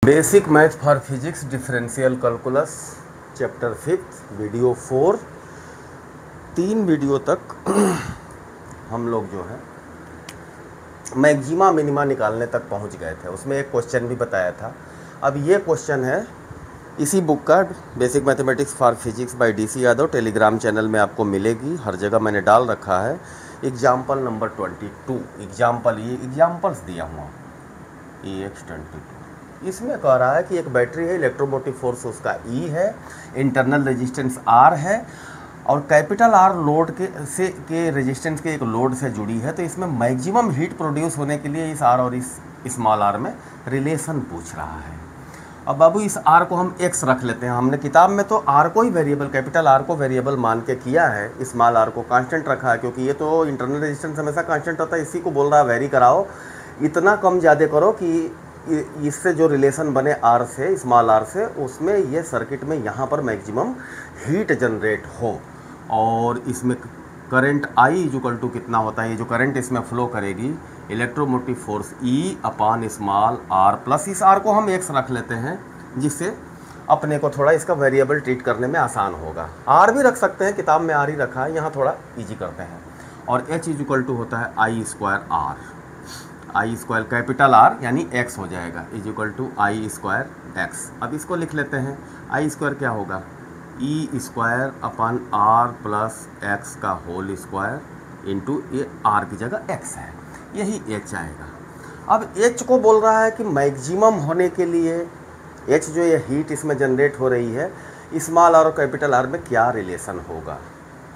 Basic math for physics differential calculus chapter 5 video 4। 3 video तक हम लोग जो है मैक्सिमा मिनिमा निकालने तक पहुंच गए थे। उसमें एक क्वेश्चन भी बताया था। अब ये क्वेश्चन है इसी बुक का, basic mathematics for physics by DC Yadav. Telegram channel में आपको मिलेगी, हर जगह मैंने डाल रखा है। एग्जाम्पल नंबर 22 एग्जाम्पल, ये एग्जाम्पल्स दिया हुआ EX22। इसमें कह रहा है कि एक बैटरी है, इलेक्ट्रोमोटिव फोर्स उसका E है, इंटरनल रेजिस्टेंस R है और कैपिटल R लोड के रेजिस्टेंस के एक लोड से जुड़ी है। तो इसमें मैक्सिमम हीट प्रोड्यूस होने के लिए इस R और इस स्मॉल r में रिलेशन पूछ रहा है। अब बाबू इस R को हम X रख लेते हैं। हमने किताब में तो R को ही वेरिएबल, कैपिटल R को वेरिएबल मान के किया है, स्मॉल r को कांस्टेंट रखा है, क्योंकि ये तो इंटरनल रेजिस्टेंस हमेशा कांस्टेंट होता है। इसी को बोल रहा है वेरी कराओ, इतना कम ज़्यादा करो कि इससे जो रिलेशन बने R से, स्मॉल r से, उसमें ये सर्किट में यहाँ पर मैक्सिमम हीट जनरेट हो। और इसमें करंट I इक्वल टू कितना होता है, ये जो करंट इसमें फ्लो करेगी, electromotive force E upon small r plus इस R को हम X रख लेते हैं, जिससे अपने को थोड़ा इसका वेरिएबल ट्रीट करने में आसान होगा। R भी रख सकते हैं, किताब में R ही रखा है, यहाँ थोड़ा ईजी करते हैं। और H इक्वल टू होता है I square R, I square capital R यानी X हो जाएगा, is equal to I square X। अब इसको लिख लेते हैं, I स्क्वायर क्या होगा, E square upon R plus X का होल स्क्वायर इंटू ये R की जगह X है, यही H आएगा। अब H को बोल रहा है कि मैक्सिमम होने के लिए H जो ये हीट इसमें जनरेट हो रही है, स्मॉल r और कैपिटल R में क्या रिलेशन होगा।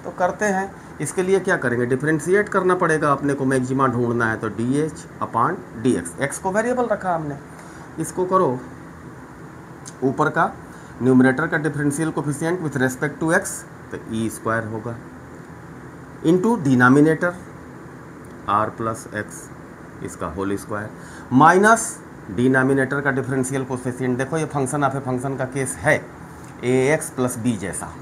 तो करते हैं। इसके लिए क्या करेंगे, डिफरेंशिएट करना पड़ेगा अपने को, मैक्सिमा ढूंढना है। तो DH अपॉन DX, X को वेरिएबल रखा हमने, इसको करो ऊपर का न्यूमरेटर का differential coefficient with respect to X, तो E स्क्वायर होगा into denominator R plus X इसका होल स्क्वायर माइनस डिनोमिनेटर का डिफरेंशियल कोफिशिएंट। देखो ये फंक्शन ऑफ ए फंक्शन का केस है, AX प्लस B जैसा।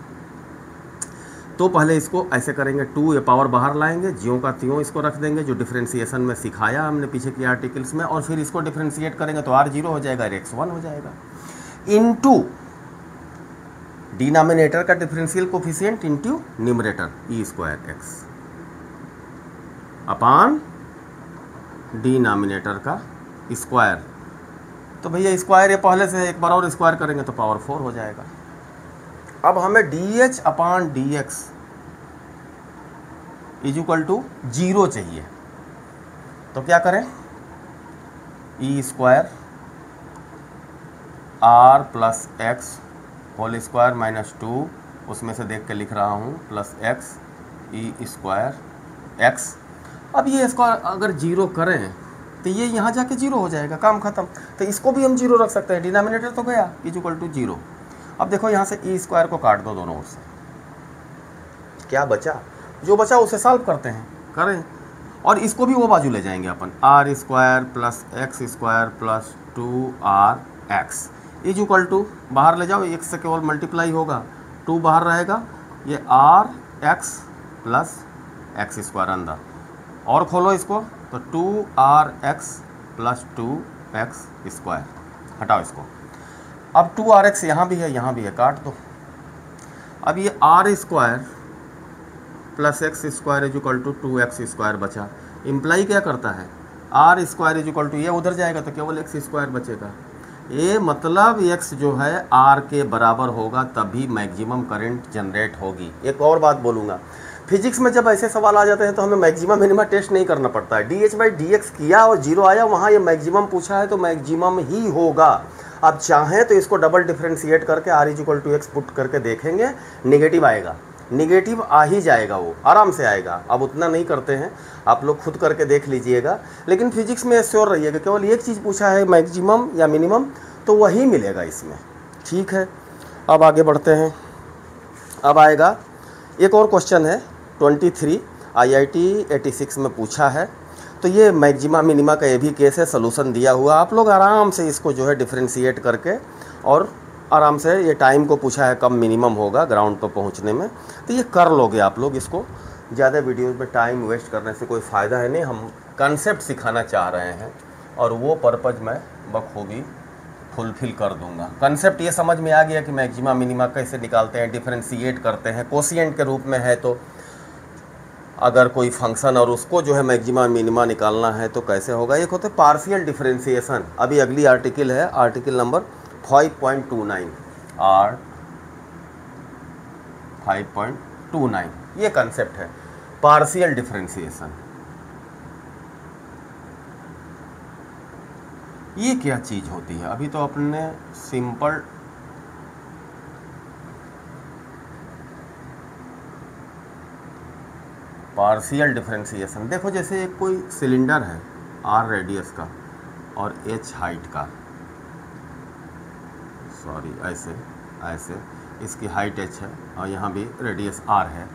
तो पहले इसको ऐसे करेंगे, 2 ये पावर बाहर लाएंगे, ज्यों का त्यों इसको रख देंगे जो डिफरेंशिएशन में सिखाया हमने पीछे के आर्टिकल्स में, और फिर इसको डिफरेंशिएट करेंगे तो R 0 हो जाएगा, X 1 हो जाएगा, इनटू डिनोमिनेटर का differential coefficient into numerator E square X upon denominator का स्क्वायर। तो भैया स्क्वायर ये पहले से एक बार और स्क्वायर करेंगे तो पावर 4 हो जाएगा। अब हमें DH upon DX is equal to 0 चाहिए। तो क्या करें, E square R plus X whole square minus 2, उसमें से देख के लिख रहा हूँ, plus X E square X। अब ये स्क्वायर अगर 0 करें तो ये यहाँ जाके 0 हो जाएगा, काम खत्म। तो इसको भी हम 0 रख सकते हैं, डिनोमिनेटर तो गया, इज इक्वल टू 0। अब देखो यहाँ से E स्क्वायर को काट दो दोनों ओर से, क्या बचा, जो बचा उसे सॉल्व करते हैं, करें। और इसको भी वो बाजू ले जाएंगे अपन, R square plus X square plus 2RX is equal to, बाहर ले जाओ, X से केवल मल्टीप्लाई होगा, 2 बाहर रहेगा, ये RX प्लस X स्क्वायर अंदर, और खोलो इसको तो 2RX प्लस 2X स्क्वायर, हटाओ इसको। अब 2RX यहाँ भी है, यहाँ भी है, काट दो। अब ये R square plus X square is equal to 2X square बचा। इम्प्लाई क्या करता है, R square is equal to, ये उधर जाएगा तो केवल X स्क्वायर बचेगा। ये मतलब X जो है R के बराबर होगा, तभी मैक्सिमम करंट जनरेट होगी। एक और बात बोलूँगा, फिजिक्स में जब ऐसे सवाल आ जाते हैं तो हमें मैक्सिमम मिनिमा टेस्ट नहीं करना पड़ता है। DH बाई DX किया और 0 आया, वहाँ ये मैक्सिमम पूछा है तो मैक्सिमम ही होगा। अब चाहें तो इसको डबल डिफरेंशिएट करके R equal to X put करके देखेंगे, निगेटिव आएगा, निगेटिव आ ही जाएगा, वो आराम से आएगा। अब उतना नहीं करते हैं, आप लोग खुद करके देख लीजिएगा। लेकिन फिजिक्स में श्योर रहिएगा, केवल एक चीज़ पूछा है मैक्सिमम या मिनिमम, तो वही मिलेगा इसमें, ठीक है। अब आगे बढ़ते हैं। अब आएगा एक और क्वेश्चन है 23, IIT 86 में पूछा है। तो ये मैक्सिमा मिनिमा का ये भी केस है, सलूशन दिया हुआ, आप लोग आराम से इसको जो है डिफरेंशिएट करके, और आराम से, ये टाइम को पूछा है कब मिनिमम होगा ग्राउंड पर पहुंचने में, तो ये कर लोगे आप लोग। इसको ज़्यादा वीडियोस में टाइम वेस्ट करने से कोई फ़ायदा है नहीं, हम कंसेप्ट सिखाना चाह रहे हैं और वो पर्पज़ मैं बखूबी फुलफिल कर दूंगा। कंसेप्ट ये समझ में आ गया कि मैक्सिमा मिनिमा कैसे निकालते हैं, डिफरेंशिएट करते हैं। कोशिएंट के रूप में है तो अगर कोई फंक्शन और उसको जो है मैक्सिमा मिनिमा निकालना है तो कैसे होगा। एक होता है पार्शियल डिफरेंशिएशन। अभी अगली आर्टिकल है आर्टिकल नंबर 5.29 आर 5.29, ये कंसेप्ट है पार्शियल डिफरेंशिएशन। ये क्या चीज़ होती है? अभी तो अपने सिंपल पार्शियल डिफरेंशिएशन, देखो जैसे एक कोई सिलेंडर है आर रेडियस का और एच हाइट का, सॉरी ऐसे ऐसे इसकी हाइट एच है और यहाँ भी रेडियस आर है।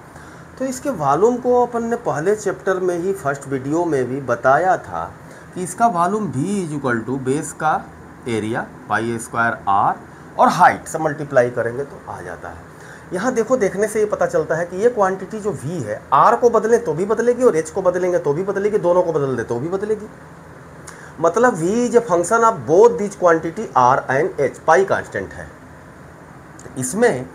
तो इसके वॉल्यूम को अपन ने पहले चैप्टर में ही फर्स्ट वीडियो में भी बताया था कि इसका volume V is equal to base का एरिया पाई स्क्वायर आर और हाइट से मल्टीप्लाई करेंगे तो आ जाता है। यहाँ देखो, देखने से ये पता चलता है कि ये क्वांटिटी जो V है R को बदले तो भी बदलेगी और H को बदलेंगे तो भी बदलेगी, दोनों को बदल दे तो भी बदलेगी। मतलब V is a function of both this quantity R and H, पाई कांस्टेंट है। इसमें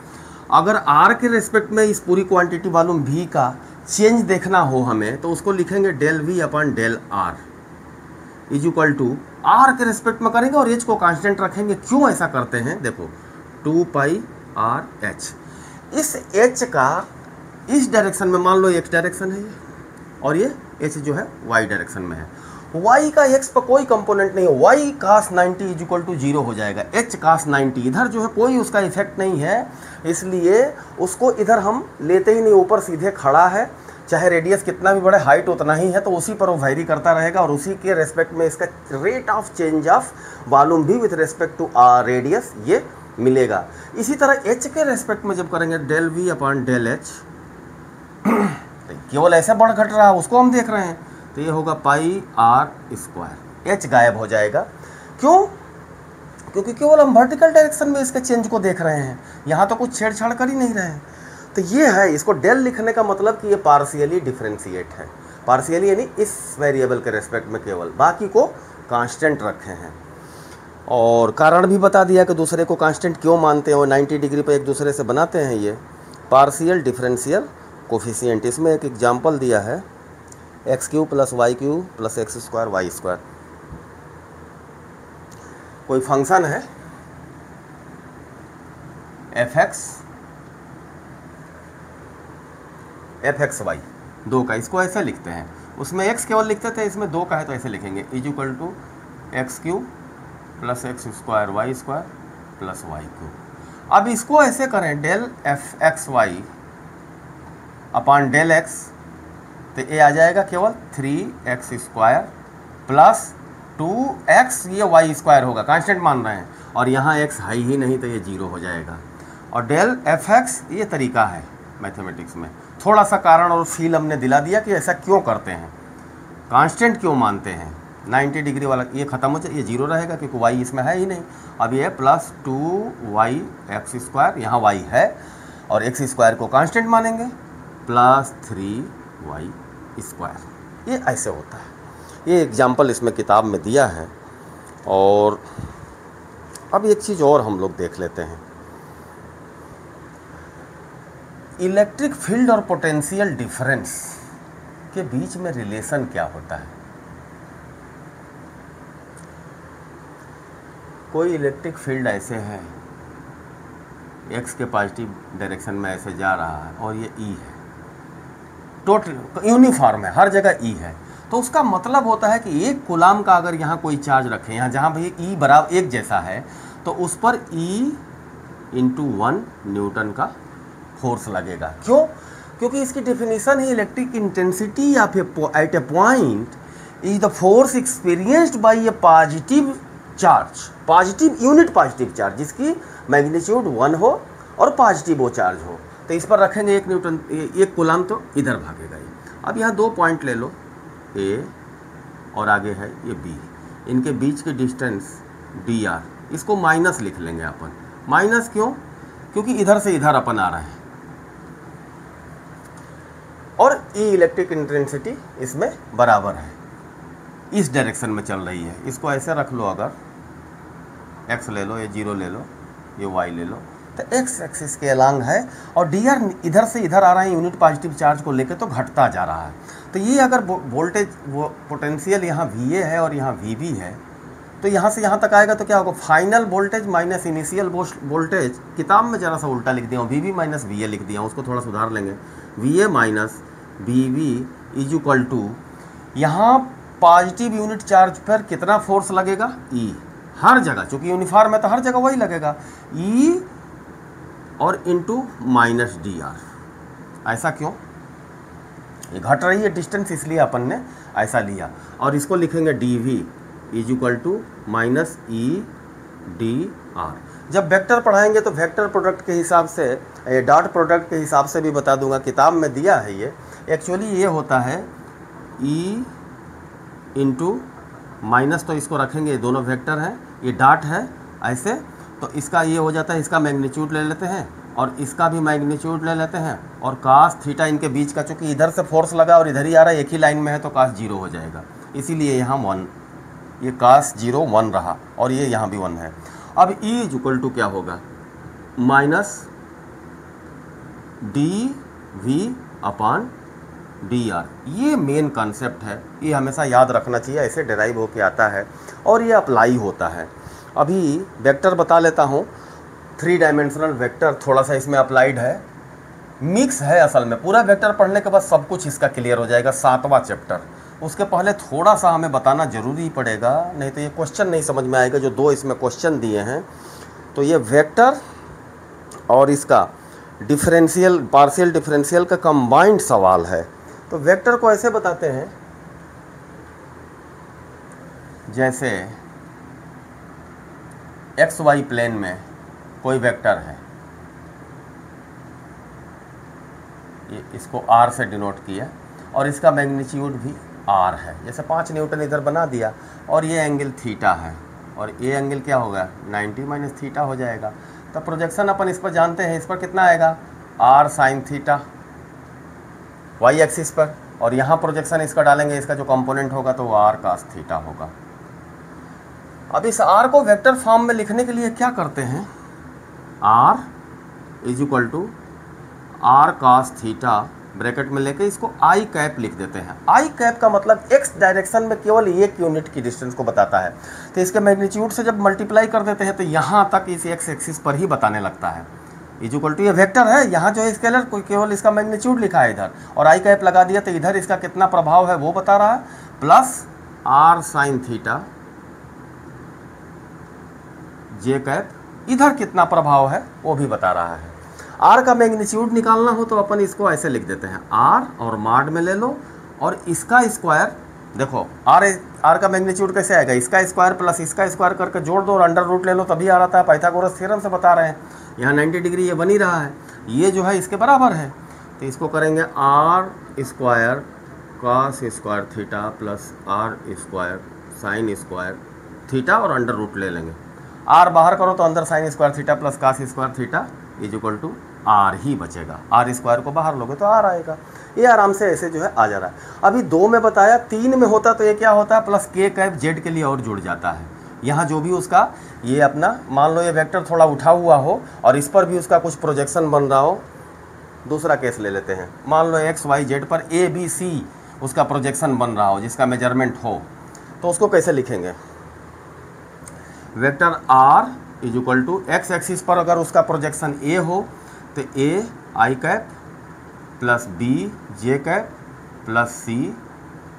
अगर R के रेस्पेक्ट में इस पूरी क्वांटिटी वॉल्यूम V का चेंज देखना हो हमें तो उसको लिखेंगे del V upon del R is equal to R के रेस्पेक्ट में करेंगे और H को कांस्टेंट रखेंगे। क्यों ऐसा करते हैं? देखो 2 पाई R H, इस H का इस डायरेक्शन में मान लो X डायरेक्शन है ये, और ये H जो है Y डायरेक्शन में है। Y का X पर कोई कंपोनेंट नहीं है, Y cos 90 is equal to 0 हो जाएगा। H cos 90 इधर जो है कोई उसका इफेक्ट नहीं है, इसलिए उसको इधर हम लेते ही नहीं, ऊपर सीधे खड़ा है। चाहे रेडियस कितना भी बढ़े, हाइट उतना ही है, तो उसी पर वो वैरी करता रहेगा और उसी के रेस्पेक्ट में इसका rate of change of volume भी विथ रेस्पेक्ट टू रेडियस ये मिलेगा। इसी तरह H के रेस्पेक्ट में जब करेंगे del V upon del H, केवल ऐसे बढ़ घट रहा है उसको हम देख रहे हैं, तो ये होगा पाई R स्क्वायर। H गायब हो जाएगा। क्यों? क्योंकि केवल हम वर्टिकल डायरेक्शन में इसके चेंज को देख रहे हैं, यहाँ तो कुछ छेड़छाड़ कर ही नहीं रहे हैं। तो ये है, इसको डेल लिखने का मतलब कि ये पार्शियली डिफरेंशिएट है। पार्शियली यानी इस वेरिएबल के रेस्पेक्ट में केवल, बाकी को कांस्टेंट रखे हैं। और कारण भी बता दिया कि दूसरे को कांस्टेंट क्यों मानते हैं, और 90 डिग्री पर एक दूसरे से बनाते हैं ये पार्शियल डिफरेंशियल कोफिशिएंट। इसमें एक एग्जाम्पल दिया है x³ plus y³ plus x² y²। कोई फंक्शन है fx/y 2 का, इसको ऐसे लिखते हैं। उसमें x केवल लिखते थे, इसमें 2 का है तो ऐसे लिखेंगे is equal to x³ plus x² y² plus y³। अब इसको ऐसे करें del fxy upon del x, तो ये आ जाएगा केवल 3x² प्लस 2x, ये y² होगा, कांस्टेंट मान रहे हैं, और यहाँ x है ही नहीं तो ये 0 हो जाएगा। और डेल fx, ये तरीका है मैथमेटिक्स में। थोड़ा सा कारण और फील हमने दिला दिया कि ऐसा क्यों करते हैं, कांस्टेंट क्यों मानते हैं। 90 डिग्री वाला ये ख़त्म हो जाए, ये 0 रहेगा क्योंकि y इसमें है ही नहीं। अब ये प्लस 2yx², यहाँ y है और x² को कांस्टेंट मानेंगे, प्लस 3y²। ये ऐसे होता है। ये एग्जाम्पल इसमें किताब में दिया है। और अब एक चीज़ और हम लोग देख लेते हैं, इलेक्ट्रिक फील्ड और पोटेंशियल डिफरेंस के बीच में रिलेशन क्या होता है। कोई इलेक्ट्रिक फील्ड ऐसे है, x के पॉजिटिव डायरेक्शन में ऐसे जा रहा है और ये E है, टोटल यूनिफॉर्म है, हर जगह E है, तो उसका मतलब होता है कि एक कूलाम का अगर यहाँ कोई चार्ज रखें, यहाँ जहाँ भी E बराबर 1 जैसा है, तो उस पर E × 1 न्यूटन का फोर्स लगेगा। क्यों? क्योंकि इसकी डेफिनेशन है electric intensity of at a point is the force experienced by a positive charge, positive unit positive charge जिसकी मैग्नीट्यूड 1 हो और पॉजिटिव वो चार्ज हो। तो इस पर रखेंगे 1 न्यूटन, 1 कूलाम, तो इधर भागेगा ये। अब यहाँ 2 पॉइंट ले लो, A और आगे है ये B, इनके बीच की डिस्टेंस dr, इसको माइनस लिख लेंगे अपन। माइनस क्यों? क्योंकि इधर से इधर अपन आ रहे हैं और E इलेक्ट्रिक इंटेंसिटी इसमें बराबर है, इस डायरेक्शन में चल रही है। इसको ऐसे रख लो अगर, एक्स ले लो, ये 0 ले लो, ये वाई ले लो, तो एक्स एक्सिस के अलांग है और डी आर इधर से इधर आ रहा है यूनिट पॉजिटिव चार्ज को लेकर, तो घटता जा रहा है। तो ये अगर वोल्टेज वो पोटेंशियल यहाँ वी ए है और यहाँ वी बी है, तो यहाँ से यहाँ तक आएगा तो क्या होगा, final voltage minus initial voltage. किताब में ज़रा सा उल्टा लिख दिया हूँ, V B minus V A लिख दिया हूँ, उसको थोड़ा सुधार लेंगे। V A minus V B is equal to, यहाँ पॉजिटिव यूनिट चार्ज पर कितना फोर्स लगेगा, ई, हर जगह, चूँकि यूनिफॉर्म है तो हर जगह वही लगेगा, ई और इंटू माइनस डी आर। ऐसा क्यों, ये घट रही है डिस्टेंस, इसलिए अपन ने ऐसा लिया। और इसको लिखेंगे D V is equal to minus E D R. जब वेक्टर पढ़ाएंगे तो वेक्टर प्रोडक्ट के हिसाब से, डॉट प्रोडक्ट के हिसाब से भी बता दूंगा, किताब में दिया है ये। एक्चुअली ये होता है ई इंटू माइनस, तो इसको रखेंगे, ये दोनों वेक्टर हैं, ये डॉट है ऐसे, तो इसका ये हो जाता है, इसका मैग्नीट्यूड ले लेते हैं और इसका भी मैग्नीट्यूड ले लेते हैं, और कास थीटा इनके बीच का, चूँकि इधर से फोर्स लगा और इधर ही आ रहा है, एक ही लाइन में है, तो कास 0 हो जाएगा, इसीलिए यहाँ 1, ये कास 0 1 रहा, और ये यहाँ भी 1 है। अब ई इज इक्वल टू क्या होगा, minus D V upon D R. ये मेन कॉन्सेप्ट है, ये हमेशा याद रखना चाहिए, ऐसे डेराइव होके आता है और ये अप्लाई होता है। अभी वेक्टर बता लेता हूँ, 3 डायमेंशनल वेक्टर थोड़ा सा इसमें अप्लाइड है, मिक्स है असल में। पूरा वेक्टर पढ़ने के बाद सब कुछ इसका क्लियर हो जाएगा, 7वां चैप्टर। उसके पहले थोड़ा सा हमें बताना जरूरी ही पड़ेगा, नहीं तो ये क्वेश्चन नहीं समझ में आएगा, जो 2 इसमें क्वेश्चन दिए हैं। तो ये वेक्टर और इसका डिफरेंशियल, पार्शियल डिफरेंशियल का कंबाइंड सवाल है। तो वेक्टर को ऐसे बताते हैं, जैसे एक्स वाई प्लेन में कोई वेक्टर है, ये इसको आर से डिनोट किया, और इसका मैग्नीट्यूड भी आर है, जैसे 5 न्यूटन इधर बना दिया, और ये एंगल थीटा है, और ये एंगल क्या होगा, 90 माइनस थीटा हो जाएगा। तो प्रोजेक्शन अपन इस पर जानते हैं, इस पर कितना आएगा, R sine theta Y axis पर, और यहाँ प्रोजेक्शन इसका डालेंगे, इसका जो कंपोनेंट होगा तो वो आर कास थीटा होगा। अब इस आर को वेक्टर फॉर्म में लिखने के लिए क्या करते हैं, R is equal to R cos theta bracket में लेके इसको आई कैप लिख देते हैं। आई कैप का मतलब एक्स डायरेक्शन में केवल 1 यूनिट की डिस्टेंस को बताता है, तो इसके मैग्नीट्यूड से जब मल्टीप्लाई कर देते हैं तो यहाँ तक इस एक्स एक्सिस पर ही बताने लगता है। इज इक्वल टू, ये वेक्टर है, यहाँ जो है स्केलर, कोई केवल इसका मैग्नीट्यूड लिखा है इधर, और आई कैप लगा दिया तो इधर इसका कितना प्रभाव है वो बता रहा है, plus R sine theta J cap, इधर कितना प्रभाव है वो भी बता रहा है। आर का मैग्नीट्यूड निकालना हो तो अपन इसको ऐसे लिख देते हैं, आर और माड में ले लो, और इसका स्क्वायर, देखो आर का मैग्नीट्यूड कैसे आएगा, इसका स्क्वायर प्लस इसका स्क्वायर करके जोड़ दो और अंडर रूट ले लो, तभी आ रहा है। पाइथागोरस थ्योरम से बता रहे हैं, यहाँ 90 डिग्री ये बन ही रहा है, ये जो है इसके बराबर है, तो इसको करेंगे R square cos square theta plus R square sine square theta, और अंडर रूट ले लेंगे। आर बाहर करो तो अंदर sine square theta plus cos square theta is equal to R ही बचेगा, आर स्क्वायर को बाहर लोगे तो आर आएगा। ये आराम से ऐसे जो है आ जा रहा है। अभी 2 में बताया, 3 में होता तो ये क्या होता है, प्लस के कैप जेड के लिए और जुड़ जाता है। यहाँ जो भी उसका ये अपना, मान लो ये वेक्टर थोड़ा उठा हुआ हो और इस पर भी उसका कुछ प्रोजेक्शन बन रहा हो। दूसरा केस ले लेते हैं, मान लो एक्स वाई जेड पर ए बी सी उसका प्रोजेक्शन बन रहा हो, जिसका मेजरमेंट हो, तो उसको कैसे लिखेंगे, vector R is equal to X axis पर अगर उसका प्रोजेक्शन ए हो तो A I cap plus B J cap plus C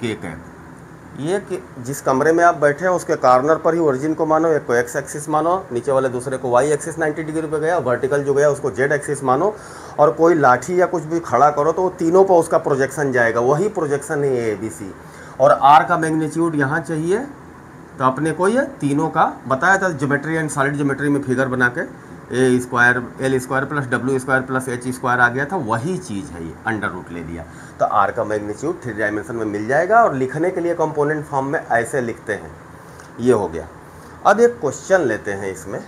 K cap. ये कि जिस कमरे में आप बैठे हैं उसके कॉर्नर पर ही ओरिजिन को मानो, एक को एक्स एक्सिस मानो, नीचे वाले दूसरे को वाई एक्सिस 90 डिग्री पे गया, वर्टिकल जो गया उसको जेड एक्सिस मानो, और कोई लाठी या कुछ भी खड़ा करो तो वो तीनों पर उसका प्रोजेक्शन जाएगा, वही प्रोजेक्शन है ए बी सी। और आर का मैग्नीट्यूड यहाँ चाहिए, तो अपने को ये तीनों का बताया था ज्योमेट्री एंड सॉलिड ज्योमेट्री में फिगर बना के, A square L square plus W square plus H square आ गया था, वही चीज़ है, ये अंडर रूट ले लिया, तो आर का मैग्नीट्यूड 3 डायमेंशन में मिल जाएगा। और लिखने के लिए कंपोनेंट फॉर्म में ऐसे लिखते हैं, ये हो गया। अब एक क्वेश्चन लेते हैं, इसमें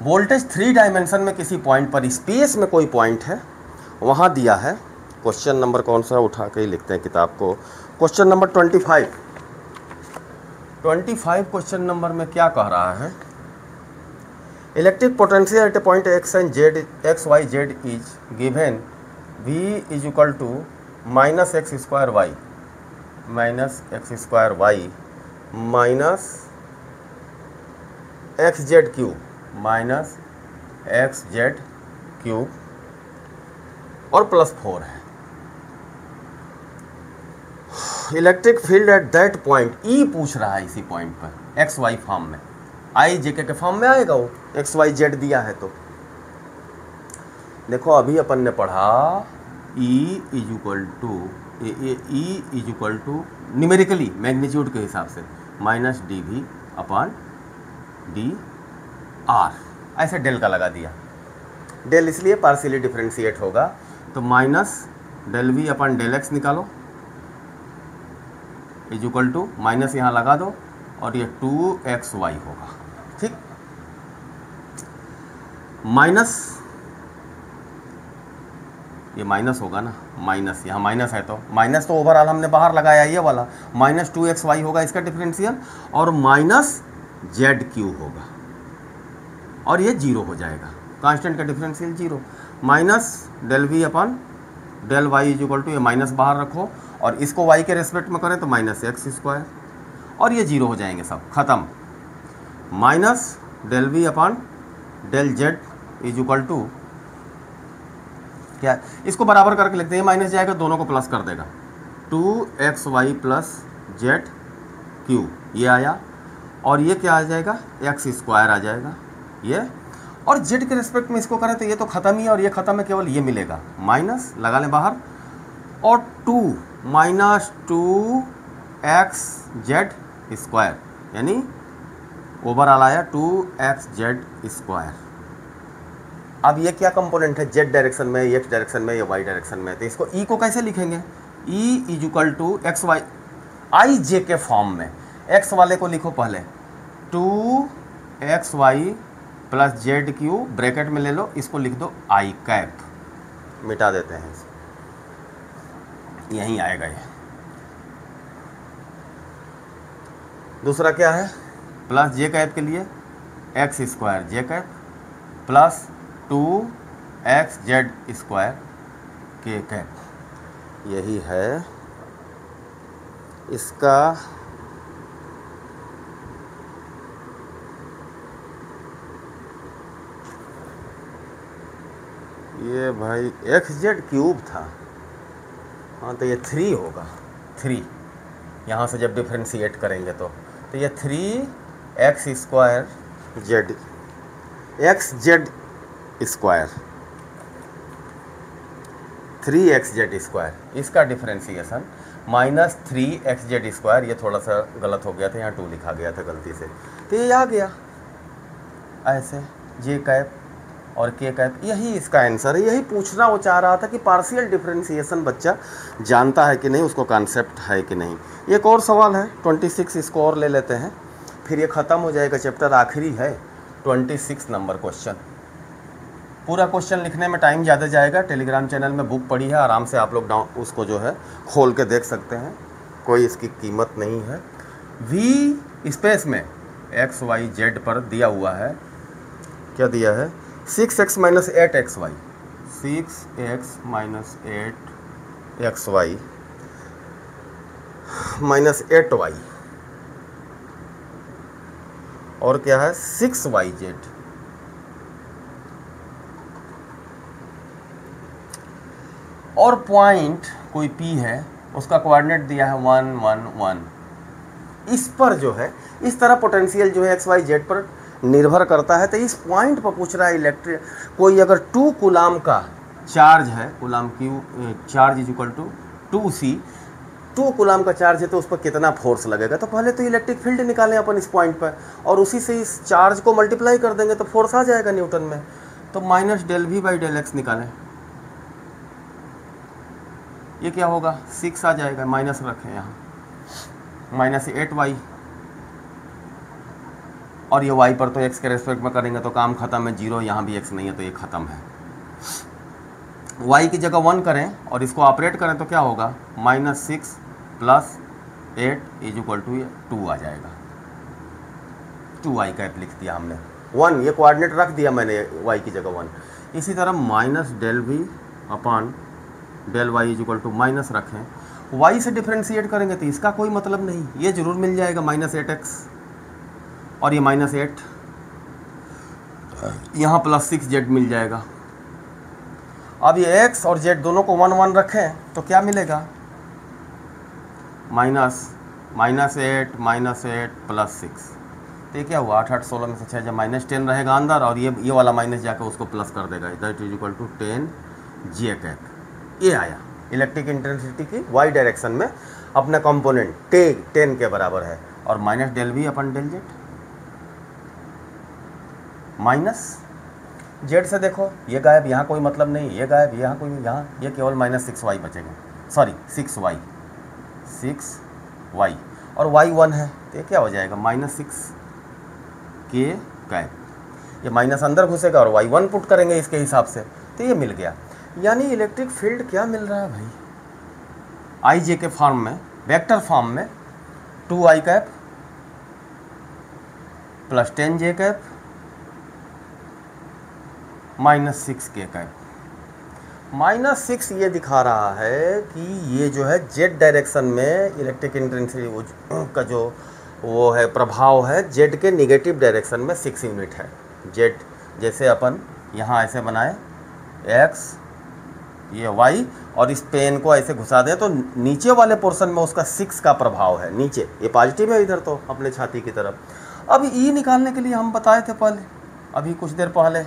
वोल्टेज 3 डायमेंशन में किसी पॉइंट पर, स्पेस में कोई पॉइंट है, वहाँ दिया है। क्वेश्चन नंबर कौन सा उठा के ही लिखते हैं किताब को, क्वेश्चन नंबर 25। 25 क्वेश्चन नंबर में क्या कह रहा है, electric potential at a point X and Z X Y Z is given V is equal to minus X square Y minus X Z cube minus X Z cube और plus 4 है। Electric field at that point, E पूछ रहा है इसी point पर x Y form में, आई J K form में आएगा वो, एक्स वाई जेड दिया है। तो देखो अभी अपन ने पढ़ा E is equal to numerically magnitude के हिसाब से minus D V upon D R, ऐसे डेल का लगा दिया, डेल इसलिए पार्शियली डिफरेंशिएट होगा, तो minus del V upon del X निकालो इज इक्वल टू माइनस यहाँ लगा दो और ये 2xy होगा। ठीक, माइनस ये माइनस होगा ना, माइनस यहाँ माइनस है तो माइनस तो ओवरऑल हमने बाहर लगाया ये वाला, माइनस 2xy होगा इसका डिफरेंशियल और माइनस जेड क्यू होगा और ये 0 हो जाएगा, कांस्टेंट का differential 0, minus del V upon del Y is equal to, ये माइनस बाहर रखो और इसको y के रेस्पेक्ट में करें तो माइनस एक्स स्क्वायर और ये 0 हो जाएंगे सब, ख़त्म। Minus del V upon del Z is equal to क्या, इसको बराबर करके लिखते हैं, माइनस जाएगा दोनों को प्लस कर देगा, 2xy प्लस जेड क्यू ये आया और ये क्या आ जाएगा, एक्स स्क्वायर आ जाएगा ये, और जेड के रेस्पेक्ट में इसको करें तो ये तो ख़त्म ही है और ये ख़त्म है, केवल ये मिलेगा, माइनस लगा लें बाहर और 2 माइनस 2x जेड स्क्वायर, यानी ओवरऑल आया 2x जेड स्क्वायर। अब ये क्या कंपोनेंट है, जेड डायरेक्शन में, एक्स डायरेक्शन में या वाई डायरेक्शन में, तो इसको ई को कैसे लिखेंगे, E is equal to X Y I J K form में, एक्स वाले को लिखो पहले 2xy plus Z Q bracket में ले लो, इसको लिख दो आई कैप, मिटा देते हैं इसे, यहीं आएगा ये। दूसरा क्या है, प्लस जे कैप के लिए X square J cap plus 2x Z square K cap, यही है इसका ये भाई एक्स जेड क्यूब था, हाँ तो ये 3 होगा, 3 यहाँ से जब डिफ्रेंशिएट करेंगे तो ये 3x square Z X Z square 3x Z square, इसका differentiation minus 3x Z square, ये थोड़ा सा गलत हो गया था, यहाँ 2 लिखा गया था गलती से, तो ये आ गया ऐसे जे कैप और के कैप, यही इसका आंसर है। यही पूछना वो चाह रहा था कि पार्शियल डिफरेंशिएशन बच्चा जानता है कि नहीं, उसको कॉन्सेप्ट है कि नहीं। एक और सवाल है 26, इसको और ले लेते हैं फिर ये ख़त्म हो जाएगा चैप्टर, आखिरी है 26 नंबर क्वेश्चन। पूरा क्वेश्चन लिखने में टाइम ज़्यादा जाएगा, टेलीग्राम चैनल में बुक पड़ी है, आराम से आप लोग उसको जो है खोल के देख सकते हैं, कोई इसकी कीमत नहीं है। v स्पेस में एक्स वाई जेड पर दिया हुआ है, क्या दिया है, 6x minus 8xy 6x minus 8xy minus 8y और क्या है 6yz, और पॉइंट कोई P है, उसका कोऑर्डिनेट दिया है 1 1 1। इस पर जो है इस तरह पोटेंशियल जो है XYZ पर निर्भर करता है। तो इस पॉइंट पर पूछ रहा है इलेक्ट्रिक, कोई अगर 2 कूलाम का चार्ज है, coulomb Q charge is equal to 2c, 2 coulomb का चार्ज है तो उस पर कितना फोर्स लगेगा। तो पहले तो इलेक्ट्रिक फील्ड निकालें अपन इस पॉइंट पर और उसी से इस चार्ज को मल्टीप्लाई कर देंगे तो फोर्स आ जाएगा न्यूटन में। तो minus del V by del X निकालें, ये क्या होगा 6 आ जाएगा, माइनस रखें यहाँ, माइनस 8y और ये y पर तो x के रेस्पेक्ट में करेंगे तो काम खत्म है, 0 यहाँ भी x नहीं है तो ये ख़त्म है। y की जगह 1 करें और इसको ऑपरेट करें तो क्या होगा, -6 + 8 इज इक्वल टू 2 आ जाएगा। 2i कैप लिख दिया हमने, 1 ये कोऑर्डिनेट रख दिया मैंने y की जगह 1। इसी तरह minus del V upon del Y is equal to minus रखें, y से डिफ्रेंशिएट करेंगे तो इसका कोई मतलब नहीं, ये जरूर मिल जाएगा -8x और ये -8, यहाँ +6z मिल जाएगा। अब ये x और z दोनों को 1 1 रखें तो क्या मिलेगा, -8 +6, तो ये क्या हुआ 8 8 16 में से 6 जब -10 रहेगा अंदर और ये वाला माइनस जाकर उसको प्लस कर देगा, that is equal to 10 J cap. ये आया इलेक्ट्रिक इंटेंसिटी की y डायरेक्शन में अपना कंपोनेंट 10 के बराबर है, और minus del V upon del Z, minus Z से देखो ये गायब, यहाँ कोई मतलब नहीं, ये गायब, यहाँ कोई, यहाँ ये केवल -6y बचेगा, सॉरी 6y और y 1 है तो ये क्या हो जाएगा -6 के कैप, ये माइनस अंदर घुसेगा और y 1 पुट करेंगे इसके हिसाब से, तो ये मिल गया। यानी इलेक्ट्रिक फील्ड क्या मिल रहा है भाई, आई जे के फॉर्म में, वेक्टर फॉर्म में 2i कैप + 10j कैप -6 के कैप। -6 ये दिखा रहा है कि ये जो है जेड डायरेक्शन में इलेक्ट्रिक इंटेंसिटी का जो वो है प्रभाव है जेड के निगेटिव डायरेक्शन में 6 यूनिट है। जेड जैसे अपन यहाँ ऐसे बनाए x, ये y, और इस पेन को ऐसे घुसा दें तो नीचे वाले पोर्शन में उसका 6 का प्रभाव है, नीचे ये पॉजिटिव है इधर तो अपने छाती की तरफ। अब ई निकालने के लिए हम बताए थे पहले, अभी कुछ देर पहले,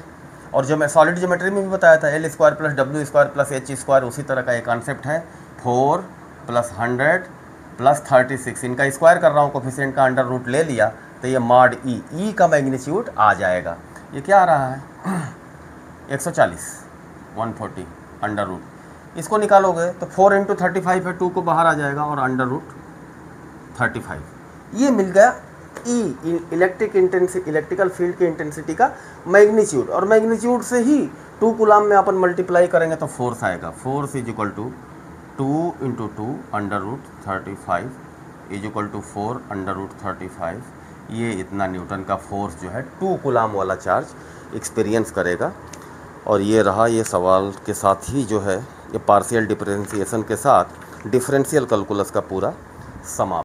और जो मैं सॉलिड ज्योमेट्री में भी बताया था L² + W² + H², उसी तरह का एक कॉन्सेप्ट है। 4 + 100 + 36, इनका स्क्वायर कर रहा हूँ, कोफिशिएंट का अंडर रूट ले लिया तो ये मॉड ई का मैग्नीट्यूड आ जाएगा। ये क्या आ रहा है 140 140 अंडर रूट, इसको निकालोगे तो 4 × 35 है, 2 को बाहर आ जाएगा और अंडर रूट 35, ये मिल गया ई इलेक्ट्रिकल फील्ड की इंटेंसिटी का मैग्नीट्यूड, और मैग्नीट्यूड से ही 2 कूलाम में अपन मल्टीप्लाई करेंगे तो फोर्स आएगा। Force is equal to 2 × 2 under root 35 is equal to 4 under root 35। ये इतना न्यूटन का फोर्स जो है 2 कूलाम वाला चार्ज एक्सपीरियंस करेगा। और ये रहा ये सवाल के साथ ही जो है ये पार्शियल डिफरेंशिएशन के साथ डिफरेंशियल कैलकुलस का पूरा समाप्त।